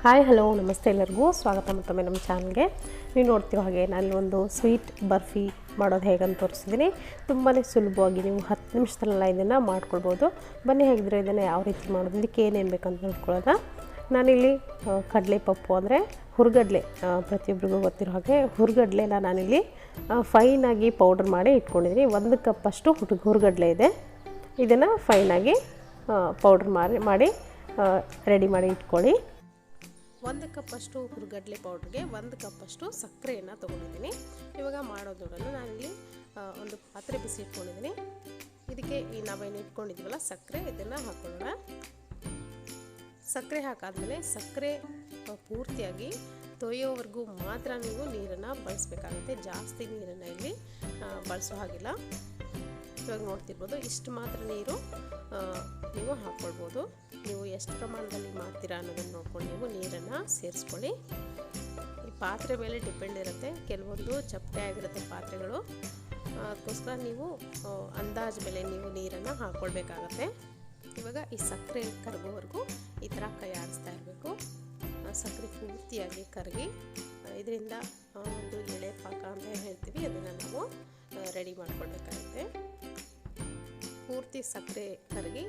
Hi hello ನಮಸ್ತೆ ಎಲ್ಲರಿಗೂ ಸ್ವಾಗತ ಮತ್ತೊಮ್ಮೆ ನಮ್ಮ ಚಾನಲ್ಗೆ. ನೀವು ನೋಡ್ತಿರೋ ಹಾಗೆ ನಾನು ಒಂದು ಸ್ವೀಟ್ ಬರ್ಫಿ ಮಾಡೋದು ಹೇಗಂತ ತೋರಿಸಿದ್ದೀನಿ. ತುಂಬಾ ಸುಲಭವಾಗಿ ನೀವು 10 ನಿಮಿಷದಲ್ಲೆಲ್ಲ ಇದನ್ನು ಮಾಡ್ಕೊಳ್ಬೋದು. ಬನ್ನಿ ಹಾಗಿದ್ರೆ ಇದನ್ನು ಯಾವ ರೀತಿ ಮಾಡೋದು, ಇದಕ್ಕೆ ಏನೇನು ಬೇಕಂತ ನೋಡ್ಕೊಳ್ಳೋಣ. ನಾನಿಲ್ಲಿ ಕಡಲೆ ಪಪ್ಪು ಅಂದರೆ ಹುರ್ಗಡ್ಲೆ, ಪ್ರತಿಯೊಬ್ಬರಿಗೂ ಗೊತ್ತಿರೋ ಹಾಗೆ ಹುರ್ಗಡ್ಲೆನ ನಾನಿಲ್ಲಿ ಫೈನಾಗಿ ಪೌಡ್ರ್ ಮಾಡಿ ಇಟ್ಕೊಂಡಿದ್ದೀನಿ. 1 ಕಪ್ಪಷ್ಟು ಹುರ್ಗಡ್ಲೆ ಇದೆ. ಇದನ್ನು ಫೈನಾಗಿ ಪೌಡ್ರ್ ಮಾಡಿ ರೆಡಿ ಮಾಡಿ ಇಟ್ಕೊಳ್ಳಿ. 1 ಕಪ್ಪಷ್ಟು ಹುರ್ಗಡ್ಲೆ ಪೌಡ್ರಿಗೆ 1 ಕಪ್ಪಷ್ಟು ಸಕ್ಕರೆಯನ್ನು ತೊಗೊಂಡಿದ್ದೀನಿ. ಇವಾಗ ಮಾಡೋದು ನೋಡೋಣ. ನಾನಿಲ್ಲಿ ಒಂದು ಪಾತ್ರೆ ಬಿಸಿ ಇಟ್ಕೊಂಡಿದ್ದೀನಿ. ಇದಕ್ಕೆ ಈ ನಾವೇನು ಇಟ್ಕೊಂಡಿದ್ದೀವಲ್ಲ ಸಕ್ಕರೆ, ಇದನ್ನು ಹಾಕೊಳ್ಳೋಣ. ಸಕ್ಕರೆ ಹಾಕಾದ್ಮೇಲೆ ಸಕ್ಕರೆ ಪೂರ್ತಿಯಾಗಿ ತೊಯ್ಯೋವರೆಗೂ ಮಾತ್ರ ನೀವು ನೀರನ್ನು ಬಳಸಬೇಕಾಗುತ್ತೆ. ಜಾಸ್ತಿ ನೀರನ್ನು ಇಲ್ಲಿ ಬಳಸೋ ಹಾಗಿಲ್ಲ. ಇವಾಗ ನೋಡ್ತಿರ್ಬೋದು, ಇಷ್ಟು ಮಾತ್ರ ನೀರು ನೀವು ಹಾಕ್ಕೊಳ್ಬೋದು. ನೀವು ಎಷ್ಟು ಪ್ರಮಾಣದಲ್ಲಿ ಮಾಡ್ತೀರಾ ಅನ್ನೋದನ್ನು ನೋಡ್ಕೊಂಡು ನೀವು ನೀರನ್ನು ಸೇರಿಸ್ಕೊಳ್ಳಿ. ಈ ಪಾತ್ರೆ ಮೇಲೆ ಡಿಪೆಂಡ್ ಇರುತ್ತೆ. ಕೆಲವೊಂದು ಚಪ್ಪಟೆ ಆಗಿರುತ್ತೆ ಪಾತ್ರೆಗಳು, ಅದಕ್ಕೋಸ್ಕರ ನೀವು ಅಂದಾಜು ಮೇಲೆ ನೀವು ನೀರನ್ನು ಹಾಕ್ಕೊಳ್ಬೇಕಾಗತ್ತೆ. ಇವಾಗ ಈ ಸಕ್ಕರೆ ಕರಗೋವರೆಗೂ ಈ ಥರ ಕೈ ಆಡಿಸ್ತಾ ಇರಬೇಕು. ಸಕ್ಕರೆ ಪೂರ್ತಿಯಾಗಿ ಕರಗಿ ಇದರಿಂದ ಒಂದು ಎಳೆ ಪಾಕ ಅಂತ ಹೇಳ್ತೀವಿ, ಅದನ್ನು ನಾವು ರೆಡಿ ಮಾಡ್ಕೊಳ್ಬೇಕಾಗುತ್ತೆ. ಪೂರ್ತಿ ಸಕ್ಕರೆ ಕರಗಿ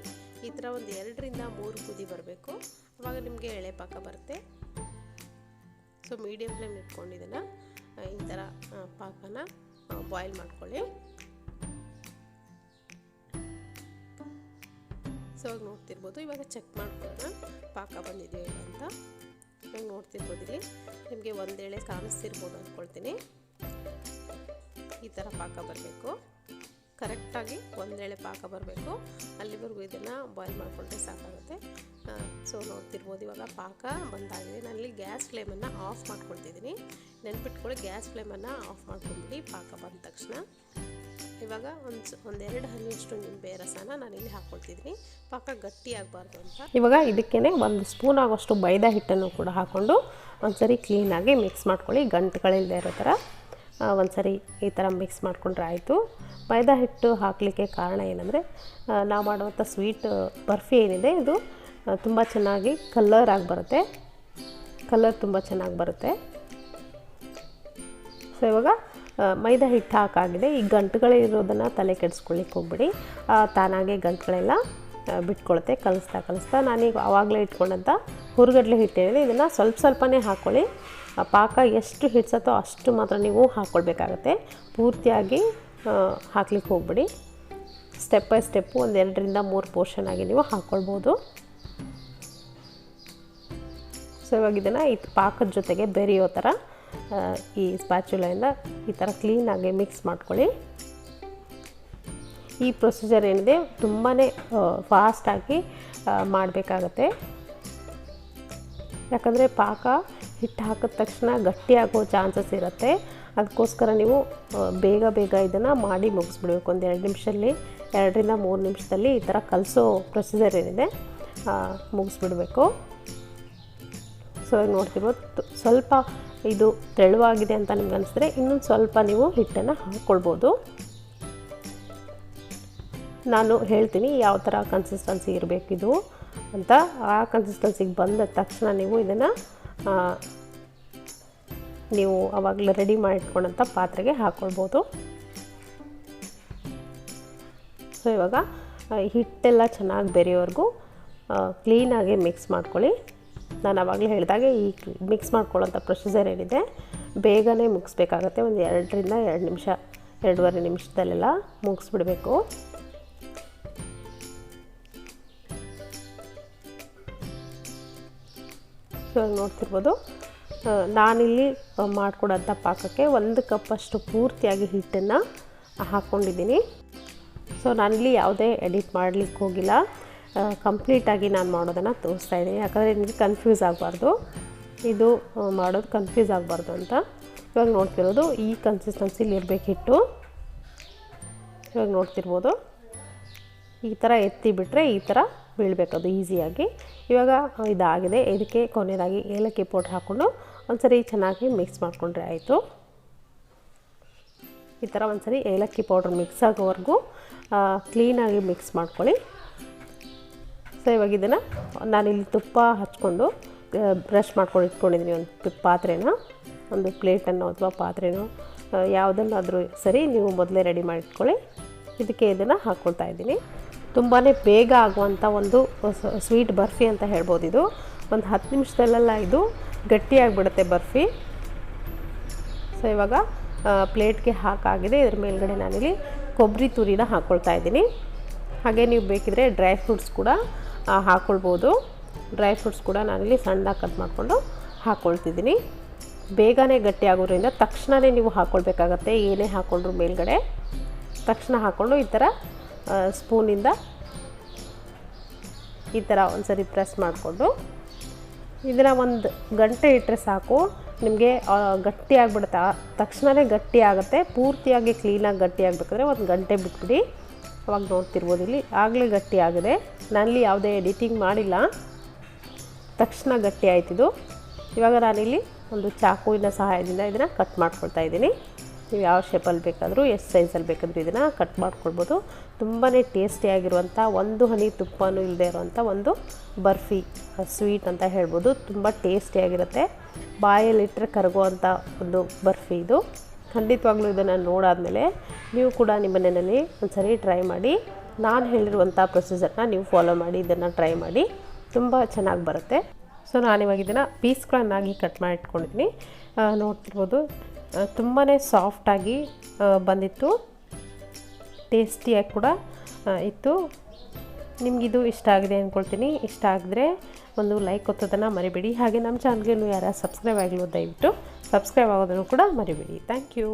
ಈ ಥರ ಒಂದು 2 ರಿಂದ 3 ಕುದಿ ಬರಬೇಕು. ಆವಾಗ ನಿಮಗೆ ಎಳೆ ಪಾಕ ಬರುತ್ತೆ. ಸೊ ಮೀಡಿಯಮ್ ಫ್ಲೇಮ್ ಇಟ್ಕೊಂಡು ಇದನ್ನು ಈ ಥರ ಪಾಕನ ಬಾಯ್ಲ್ ಮಾಡ್ಕೊಳ್ಳಿ. ಸೊ ಇವಾಗ ನೋಡ್ತಿರ್ಬೋದು, ಇವಾಗ ಚೆಕ್ ಮಾಡ್ಕೊಳ್ಳೋಣ ಪಾಕ ಬಂದಿದೆಯೋ ಅಂತ. ಇವಾಗ ನೋಡ್ತಿರ್ಬೋದು, ಇಲ್ಲಿ ನಿಮಗೆ ಒಂದು ಎಳೆ ಕಾಣಿಸ್ತಿರ್ಬೋದು ಅಂದ್ಕೊಳ್ತೀನಿ. ಈ ಥರ ಪಾಕ ಬರಬೇಕು. ಕರೆಕ್ಟಾಗಿ 1 ಎಳೆ ಪಾಕ ಬರಬೇಕು. ಅಲ್ಲಿವರೆಗೂ ಇದನ್ನು ಬಾಯ್ಲ್ ಮಾಡಿಕೊಂಡ್ರೆ ಸಾಕಾಗುತ್ತೆ. ಸೊ ನೋಡ್ತಿರ್ಬೋದು, ಇವಾಗ ಪಾಕ ಬಂದಾಗಿದೆ. ನಾನಲ್ಲಿ ಗ್ಯಾಸ್ ಫ್ಲೇಮನ್ನು ಆಫ್ ಮಾಡ್ಕೊಳ್ತಿದ್ದೀನಿ. ನೆನ್ಪಿಟ್ಕೊಳ್ಳಿ, ಗ್ಯಾಸ್ ಫ್ಲೇಮನ್ನು ಆಫ್ ಮಾಡ್ಕೊಂಡ್ಬಿಡಿ ಪಾಕ ಬಂದ ತಕ್ಷಣ. ಇವಾಗ ಒಂದು 2 ಹನಿಯಷ್ಟು ನಿಂಬೆ ರಸನ ನಾನಿಲ್ಲಿ ಹಾಕ್ಕೊಳ್ತಿದ್ದೀನಿ, ಪಾಕ ಗಟ್ಟಿ ಆಗಬಾರ್ದು ಅಂತ. ಇವಾಗ ಇದಕ್ಕೇ 1 ಸ್ಪೂನ್ ಆಗೋಷ್ಟು ಮೈದಾ ಹಿಟ್ಟನ್ನು ಕೂಡ ಹಾಕ್ಕೊಂಡು ಒಂದ್ಸರಿ ಕ್ಲೀನಾಗಿ ಮಿಕ್ಸ್ ಮಾಡ್ಕೊಳ್ಳಿ. ಗಂಟುಗಳಿಲ್ಲದೆ ಇರೋ ಥರ ಒಂದ್ಸರಿ ಈ ಥರ ಮಿಕ್ಸ್ ಮಾಡಿಕೊಂಡ್ರೆ ಆಯಿತು. ಮೈದಾ ಹಿಟ್ಟು ಹಾಕಲಿಕ್ಕೆ ಕಾರಣ ಏನಂದರೆ, ನಾವು ಮಾಡುವಂಥ ಸ್ವೀಟ್ ಬರ್ಫಿ ಏನಿದೆ ಇದು ತುಂಬ ಚೆನ್ನಾಗಿ ಕಲರ್ ಆಗಿ ಬರುತ್ತೆ. ಕಲರ್ ತುಂಬ ಚೆನ್ನಾಗಿ ಬರುತ್ತೆ. ಸೊ ಇವಾಗ ಮೈದಾ ಹಿಟ್ಟು ಹಾಕಾಗಿದೆ. ಈ ಗಂಟುಗಳಿರೋದನ್ನು ತಲೆ ಕೆಡಿಸ್ಕೊಳ್ಳಿಕ್ಕೆ ಹೋಗ್ಬಿಡಿ. ತಾನಾಗೆ ಗಂಟುಗಳೆಲ್ಲ ಬಿಟ್ಕೊಳುತ್ತೆ ಕಲಿಸ್ತಾ. ನಾನೀಗ ಆವಾಗಲೇ ಇಟ್ಕೊಂಡಂಥ ಹುರ್ಗಡ್ಲೆ ಹಿಟ್ಟೇನಿದೆ ಇದನ್ನು ಸ್ವಲ್ಪನೇ ಹಾಕ್ಕೊಳ್ಳಿ. ಪಾಕ ಎಷ್ಟು ಹಿಡ್ಸತ್ತೋ ಅಷ್ಟು ಮಾತ್ರ ನೀವು ಹಾಕ್ಕೊಳ್ಬೇಕಾಗತ್ತೆ. ಪೂರ್ತಿಯಾಗಿ ಹಾಕ್ಲಿಕ್ಕೆ ಹೋಗ್ಬಿಡಿ. ಸ್ಟೆಪ್ ಬೈ ಸ್ಟೆಪ್ಪು ಒಂದು 2 ರಿಂದ 3 ಪೋರ್ಷನ್ ಆಗಿ ನೀವು ಹಾಕ್ಕೊಳ್ಬೋದು. ಸೊ ಇವಾಗ ಇದನ್ನು ಈ ಪಾಕದ ಜೊತೆಗೆ ಬೆರೆಯೋ ಥರ ಈ ಸ್ಪ್ಯಾಚುಲೆಯಿಂದ ಈ ಥರ ಕ್ಲೀನಾಗಿ ಮಿಕ್ಸ್ ಮಾಡ್ಕೊಳ್ಳಿ. ಈ ಪ್ರೊಸೀಜರ್ ಏನಿದೆ ತುಂಬಾ ಫಾಸ್ಟಾಗಿ ಮಾಡಬೇಕಾಗತ್ತೆ. ಯಾಕಂದರೆ ಪಾಕ ಹಿಟ್ಟು ಹಾಕಿದ ತಕ್ಷಣ ಗಟ್ಟಿಯಾಗೋ ಚಾನ್ಸಸ್ ಇರುತ್ತೆ. ಅದಕ್ಕೋಸ್ಕರ ನೀವು ಬೇಗ ಇದನ್ನು ಮಾಡಿ ಮುಗಿಸ್ಬಿಡ್ಬೇಕು. ಒಂದು 2 ನಿಮಿಷದಲ್ಲಿ 2 ರಿಂದ 3 ನಿಮಿಷದಲ್ಲಿ ಈ ಥರ ಕಲಸೋ ಪ್ರೊಸೀಜರ್ ಏನಿದೆ ಮುಗಿಸ್ಬಿಡ್ಬೇಕು. ಸೊ ನೋಡ್ತಿರ್ಬೋದು, ಸ್ವಲ್ಪ ಇದು ತೆಳುವಾಗಿದೆ ಅಂತ ನಿಮ್ಗೆ ಅನಿಸಿದ್ರೆ ಇನ್ನೊಂದು ಸ್ವಲ್ಪ ನೀವು ಹಿಟ್ಟನ್ನು ಹಾಕ್ಕೊಳ್ಬೋದು. ನಾನು ಹೇಳ್ತೀನಿ ಯಾವ ಥರ ಕನ್ಸಿಸ್ಟೆನ್ಸಿ ಇರಬೇಕಿದು ಅಂತ. ಆ ಕನ್ಸಿಸ್ಟೆನ್ಸಿಗೆ ಬಂದ ತಕ್ಷಣ ನೀವು ಇದನ್ನು ನೀವು ಆವಾಗಲೇ ರೆಡಿ ಮಾಡಿಟ್ಕೊಂಡಂಥ ಪಾತ್ರೆಗೆ ಹಾಕ್ಕೊಳ್ಬೋದು. ಸೊ ಇವಾಗ ಹಿಟ್ಟೆಲ್ಲ ಚೆನ್ನಾಗಿ ಬೆರೆಯೋವರೆಗೂ ಕ್ಲೀನಾಗಿ ಮಿಕ್ಸ್ ಮಾಡ್ಕೊಳ್ಳಿ. ನಾನು ಆವಾಗಲೇ ಹೇಳಿದಾಗೆ ಈ ಮಿಕ್ಸ್ ಮಾಡ್ಕೊಳ್ಳೋಂಥ ಪ್ರೊಸೀಜರ್ ಏನಿದೆ ಬೇಗನೆ ಮುಗಿಸ್ಬೇಕಾಗತ್ತೆ. ಒಂದು 2 ರಿಂದ 2 ನಿಮಿಷ 2.5 ನಿಮಿಷದಲ್ಲೆಲ್ಲ ಮುಗಿಸ್ಬಿಡ್ಬೇಕು. ಸೊ ನೋಡ್ತಿರ್ಬೋದು, ನಾನಿಲ್ಲಿ ಮಾಡಿಕೊಡೋಂಥ ಪಾಕಕ್ಕೆ 1 ಕಪ್ಪಷ್ಟು ಪೂರ್ತಿಯಾಗಿ ಹಿಟ್ಟನ್ನು ಹಾಕ್ಕೊಂಡಿದ್ದೀನಿ. ಸೊ ನಾನಿಲ್ಲಿ ಯಾವುದೇ ಎಡಿಟ್ ಮಾಡಲಿಕ್ಕೆ ಹೋಗಿಲ್ಲ, ಕಂಪ್ಲೀಟಾಗಿ ನಾನು ಮಾಡೋದನ್ನು ತೋರಿಸ್ತಾ ಇದ್ದೀನಿ. ಯಾಕಂದರೆ ನಿಮಗೆ ಕನ್ಫ್ಯೂಸ್ ಆಗಬಾರ್ದು, ಇದು ಮಾಡೋದು ಕನ್ಫ್ಯೂಸ್ ಆಗಬಾರ್ದು ಅಂತ. ಇವಾಗ ನೋಡ್ತಿರೋದು ಈ ಕನ್ಸಿಸ್ಟೆನ್ಸಿಲಿ ಇರಬೇಕು ಹಿಟ್ಟು. ಇವಾಗ ನೋಡ್ತಿರ್ಬೋದು, ಈ ಥರ ಎತ್ತಿ ಬಿಟ್ಟರೆ ಈ ಥರ ಬೀಳಬೇಕದು ಈಸಿಯಾಗಿ. ಇವಾಗ ಇದಾಗಿದೆ. ಇದಕ್ಕೆ ಕೊನೆಯದಾಗಿ ಏಲಕ್ಕಿ ಪೌಡ್ರ್ ಹಾಕ್ಕೊಂಡು ಒಂದ್ಸರಿ ಚೆನ್ನಾಗಿ ಮಿಕ್ಸ್ ಮಾಡಿಕೊಂಡ್ರೆ ಆಯಿತು. ಈ ಥರ ಒಂದ್ಸರಿ ಏಲಕ್ಕಿ ಪೌಡ್ರ್ ಮಿಕ್ಸ್ ಆಗೋವರೆಗೂ ಕ್ಲೀನಾಗಿ ಮಿಕ್ಸ್ ಮಾಡ್ಕೊಳ್ಳಿ. ಸೊ ಇವಾಗ ಇದನ್ನು ನಾನಿಲ್ಲಿ ತುಪ್ಪ ಹಚ್ಕೊಂಡು ಬ್ರಷ್ ಮಾಡ್ಕೊಂಡು ಇಟ್ಕೊಂಡಿದ್ದೀನಿ ಒಂದು ಪಾತ್ರೆನ, ಒಂದು ಪ್ಲೇಟನ್ನು ಅಥವಾ ಪಾತ್ರೆನೋ ಯಾವುದನ್ನಾದರೂ ಸರಿ ನೀವು ಮೊದಲೇ ರೆಡಿ ಮಾಡಿಟ್ಕೊಳ್ಳಿ. ಇದಕ್ಕೆ ಇದನ್ನು ಹಾಕ್ಕೊಳ್ತಾ ಇದ್ದೀನಿ. ತುಂಬಾ ಬೇಗ ಆಗುವಂಥ ಒಂದು ಸ್ವೀಟ್ ಬರ್ಫಿ ಅಂತ ಹೇಳ್ಬೋದು. ಇದು ಒಂದು 10 ನಿಮಿಷದಲ್ಲೆಲ್ಲ ಇದು ಗಟ್ಟಿಯಾಗಿಬಿಡುತ್ತೆ ಬರ್ಫಿ. ಸೊ ಇವಾಗ ಪ್ಲೇಟ್ಗೆ ಹಾಕಾಗಿದೆ. ಇದ್ರ ಮೇಲ್ಗಡೆ ನಾನಿಲ್ಲಿ ಕೊಬ್ಬರಿ ತುರಿನ ಹಾಕ್ಕೊಳ್ತಾ ಇದ್ದೀನಿ. ಹಾಗೆ ನೀವು ಬೇಕಿದ್ರೆ ಡ್ರೈ ಫ್ರೂಟ್ಸ್ ಕೂಡ ಹಾಕ್ಕೊಳ್ಬೋದು. ಡ್ರೈ ಫ್ರೂಟ್ಸ್ ಕೂಡ ನಾನಿಲ್ಲಿ ಸಣ್ಣದಾಗಿ ಕಟ್ ಮಾಡಿಕೊಂಡು ಹಾಕ್ಕೊಳ್ತಿದ್ದೀನಿ. ಬೇಗನೆ ಗಟ್ಟಿ ಆಗೋದ್ರಿಂದ ತಕ್ಷಣವೇ ನೀವು ಹಾಕ್ಕೊಳ್ಬೇಕಾಗತ್ತೆ. ಏನೇ ಹಾಕ್ಕೊಂಡ್ರು ಮೇಲ್ಗಡೆ ತಕ್ಷಣ ಹಾಕ್ಕೊಂಡು ಈ ಥರ ಸ್ಪೂನಿಂದ ಈ ಥರ ಒಂದು ಸರಿ ಪ್ರೆಸ್ ಮಾಡಿಕೊಂಡು ಇದನ್ನು ಒಂದು ಗಂಟೆ ಇಟ್ಟರೆ ಸಾಕು. ನಿಮಗೆ ಗಟ್ಟಿ ಆಗಿಬಿಡುತ್ತೆ, ತಕ್ಷಣವೇ ಗಟ್ಟಿ ಆಗುತ್ತೆ. ಪೂರ್ತಿಯಾಗಿ ಕ್ಲೀನಾಗಿ ಗಟ್ಟಿ ಆಗಬೇಕಾದ್ರೆ ಒಂದು ಗಂಟೆ ಬಿಟ್ಬಿಡಿ. ಅವಾಗ ನೋಡ್ತಿರ್ಬೋದು ಇಲ್ಲಿ ಆಗಲೇ ಗಟ್ಟಿ ಆಗಿದೆ. ನಾನಲ್ಲಿ ಯಾವುದೇ ಎಡಿಟಿಂಗ್ ಮಾಡಿಲ್ಲ, ತಕ್ಷಣ ಗಟ್ಟಿ ಆಯ್ತಿದ್ದು. ಇವಾಗ ನಾನಿಲ್ಲಿ ಒಂದು ಚಾಕುವಿನ ಸಹಾಯದಿಂದ ಇದನ್ನು ಕಟ್ ಮಾಡ್ಕೊಳ್ತಾ ಇದ್ದೀನಿ. ನೀವು ಯಾವ ಶೇಪಲ್ಲಿ ಬೇಕಾದರೂ ಎಷ್ಟು ಸೈಜಲ್ಲಿ ಬೇಕಾದರೂ ಇದನ್ನು ಕಟ್ ಮಾಡ್ಕೊಳ್ಬೋದು. ತುಂಬಾ ಟೇಸ್ಟಿಯಾಗಿರುವಂಥ, ಒಂದು ಹನಿ ತುಪ್ಪನೂ ಇಲ್ಲದೆ ಇರುವಂಥ ಒಂದು ಬರ್ಫಿ ಸ್ವೀಟ್ ಅಂತ ಹೇಳ್ಬೋದು. ತುಂಬ ಟೇಸ್ಟಿಯಾಗಿರುತ್ತೆ, ಬಾಯಲ್ಲಿಟ್ಟರೆ ಕರಗುವಂಥ ಒಂದು ಬರ್ಫಿ ಇದು. ಖಂಡಿತವಾಗ್ಲೂ ಇದನ್ನು ನೋಡಾದಮೇಲೆ ನೀವು ಕೂಡ ನಿಮ್ಮ ಮನೆಯಲ್ಲಿ ಒಂದು ಸರಿ ಟ್ರೈ ಮಾಡಿ. ನಾನು ಹೇಳಿರುವಂಥ ಪ್ರೊಸೀಜರ್ನ ನೀವು ಫಾಲೋ ಮಾಡಿ ಇದನ್ನು ಟ್ರೈ ಮಾಡಿ, ತುಂಬ ಚೆನ್ನಾಗಿ ಬರುತ್ತೆ. ಸೊ ನಾನಿವಾಗ ಇದನ್ನು ಪೀಸ್ಗಳನ್ನಾಗಿ ಕಟ್ ಮಾಡಿ ಇಟ್ಕೊಂಡಿದ್ದೀನಿ. ನೋಡ್ತಿರ್ಬೋದು ತುಂಬಾ ಸಾಫ್ಟಾಗಿ ಬಂದಿತ್ತು, ಟೇಸ್ಟಿಯಾಗಿ ಕೂಡ ಇತ್ತು. ನಿಮಗಿದು ಇಷ್ಟ ಆಗಿದೆ ಅಂದ್ಕೊಳ್ತೀನಿ. ಇಷ್ಟ ಆಗಿದ್ರೆ ಒಂದು ಲೈಕ್ ಒತ್ತೋದನ್ನು ಮರಿಬೇಡಿ. ಹಾಗೆ ನಮ್ಮ ಚಾನಲ್ಗೆ ಯಾರು ಸಬ್ಸ್ಕ್ರೈಬ್ ಆಗಿಲ್ಲ ದಯವಿಟ್ಟು ಸಬ್ಸ್ಕ್ರೈಬ್ ಆಗೋದನ್ನು ಕೂಡ ಮರಿಬೇಡಿ. Thank you.